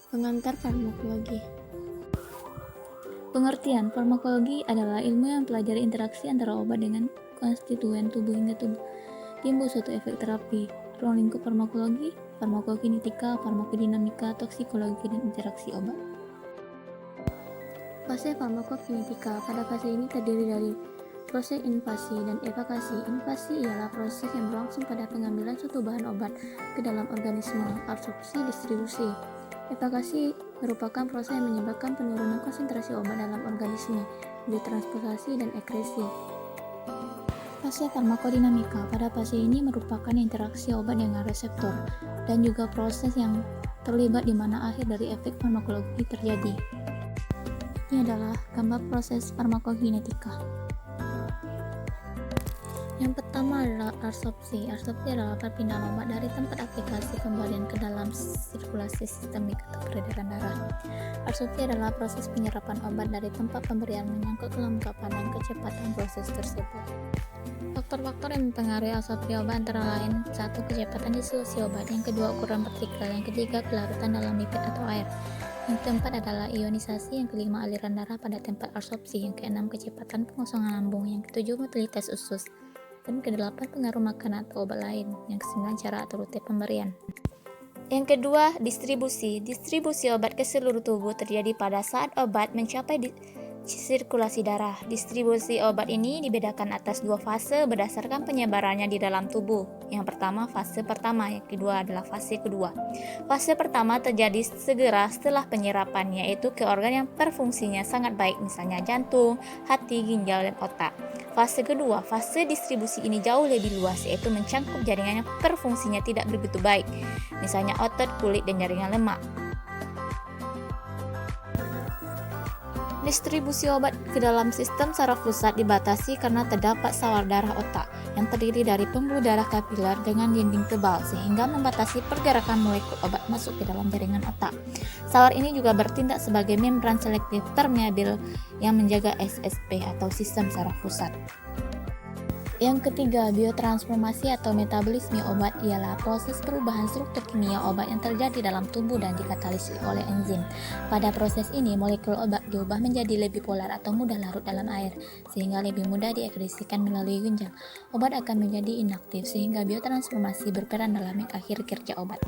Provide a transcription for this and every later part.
Pengantar farmakologi. Pengertian farmakologi adalah ilmu yang mempelajari interaksi antara obat dengan konstituen tubuh hingga timbul suatu efek terapi. Ruang lingkup farmakologi, farmakokinetika, farmakodinamika, toksikologi, dan interaksi obat. Fase farmakokinetika. Pada fase ini terdiri dari proses invasi dan evakasi. Invasi ialah proses yang berlangsung pada pengambilan suatu bahan obat ke dalam organisme, absorpsi, distribusi. Evakasi merupakan proses yang menyebabkan penurunan konsentrasi obat dalam organisme, ditransportasi dan ekresi. Fase farmakodinamika. Pada fase ini merupakan interaksi obat dengan reseptor dan juga proses yang terlibat di mana akhir dari efek farmakologi terjadi. Ini adalah gambar proses farmakokinetika. Yang pertama adalah absorpsi. Absorpsi adalah perpindahan obat dari tempat aplikasi kembalian ke dalam sirkulasi sistemik atau peredaran darah. Absorpsi adalah proses penyerapan obat dari tempat pemberian menyangkut kelengkapan dan kecepatan proses tersebut. Faktor-faktor yang mempengaruhi absorpsi obat antara lain: 1. Kecepatan distribusi obat, yang kedua ukuran partikel, yang ketiga kelarutan dalam lipid atau air, yang keempat adalah ionisasi, yang kelima aliran darah pada tempat absorpsi, yang keenam kecepatan pengosongan lambung, yang ketujuh motilitas usus, dan kedelapan pengaruh makanan atau obat lain, yang kesembilan cara atau rute pemberian. Yang kedua, distribusi. Distribusi obat ke seluruh tubuh terjadi pada saat obat mencapai sirkulasi darah. Distribusi obat ini dibedakan atas dua fase berdasarkan penyebarannya di dalam tubuh. Yang pertama, fase pertama, yang kedua adalah fase kedua. Fase pertama terjadi segera setelah penyerapan, yaitu ke organ yang perfungsinya sangat baik, misalnya jantung, hati, ginjal, dan otak. Fase kedua, fase distribusi ini jauh lebih luas, yaitu mencangkup jaringan yang perfungsinya tidak begitu baik, misalnya otot, kulit, dan jaringan lemak. Distribusi obat ke dalam sistem saraf pusat dibatasi karena terdapat sawar darah otak yang terdiri dari pembuluh darah kapiler dengan dinding tebal sehingga membatasi pergerakan molekul obat masuk ke dalam jaringan otak. Sawar ini juga bertindak sebagai membran selektif permeabil yang menjaga SSP atau sistem saraf pusat. Yang ketiga, biotransformasi atau metabolisme obat ialah proses perubahan struktur kimia obat yang terjadi dalam tubuh dan dikatalisis oleh enzim. Pada proses ini, molekul obat diubah menjadi lebih polar atau mudah larut dalam air, sehingga lebih mudah diekskresikan melalui ginjal. Obat akan menjadi inaktif, sehingga biotransformasi berperan dalam mengakhiri kerja obat.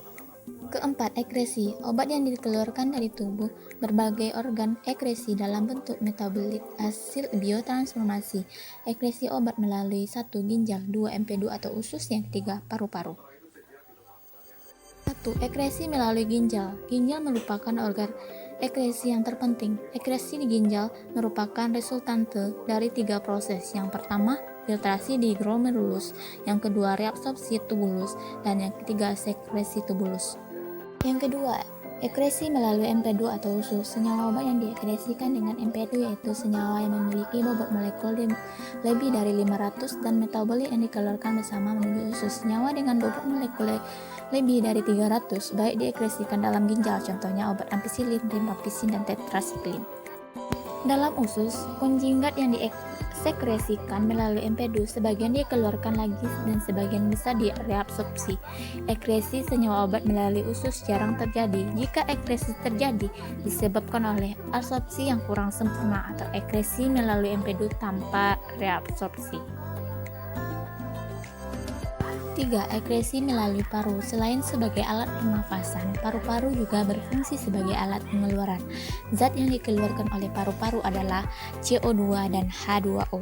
Keempat, ekresi. Obat yang dikeluarkan dari tubuh berbagai organ ekresi dalam bentuk metabolit hasil biotransformasi. Ekresi obat melalui 1. Ginjal, 2. empedu atau usus, yang ketiga paru-paru. 1. Ekresi melalui ginjal. Ginjal merupakan organ ekresi yang terpenting. Ekresi di ginjal merupakan resultante dari 3 proses. Yang pertama, filtrasi di glomerulus, yang kedua reabsorpsi tubulus, dan yang ketiga sekresi tubulus. Yang kedua, ekresi melalui empedu atau usus. Senyawa obat yang diekresikan dengan empedu yaitu senyawa yang memiliki bobot molekul lebih dari 500 dan metabolit yang dikeluarkan bersama menuju usus. Senyawa dengan bobot molekul lebih dari 300 baik diekresikan dalam ginjal, contohnya obat ampicillin, rifampicin, dan tetrasiklin. Dalam usus, konjugat yang disekresikan melalui empedu sebagian dikeluarkan lagi dan sebagian besar direabsorpsi. Ekresi senyawa obat melalui usus jarang terjadi. Jika ekresi terjadi, disebabkan oleh absorpsi yang kurang sempurna atau ekresi melalui empedu tanpa reabsorpsi. 3. Ekresi melalui paru. Selain sebagai alat pernafasan, paru-paru juga berfungsi sebagai alat pengeluaran. Zat yang dikeluarkan oleh paru-paru adalah CO2 dan H2O.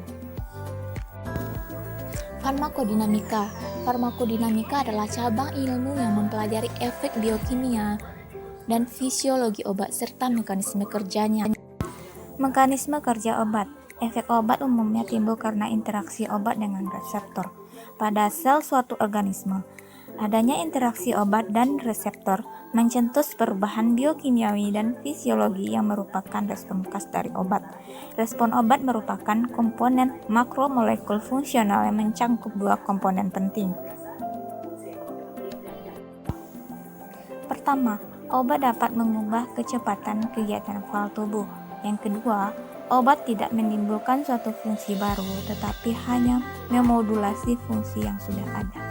Farmakodinamika. Farmakodinamika adalah cabang ilmu yang mempelajari efek biokimia dan fisiologi obat serta mekanisme kerjanya. Mekanisme kerja obat. Efek obat umumnya timbul karena interaksi obat dengan reseptor pada sel suatu organisme. Adanya interaksi obat dan reseptor mencetus perubahan biokimiawi dan fisiologi yang merupakan respon khas dari obat. Respon obat merupakan komponen makromolekul fungsional yang mencangkup 2 komponen penting. Pertama, obat dapat mengubah kecepatan kegiatan fal tubuh. Yang kedua, obat tidak menimbulkan suatu fungsi baru, tetapi hanya memodulasi fungsi yang sudah ada.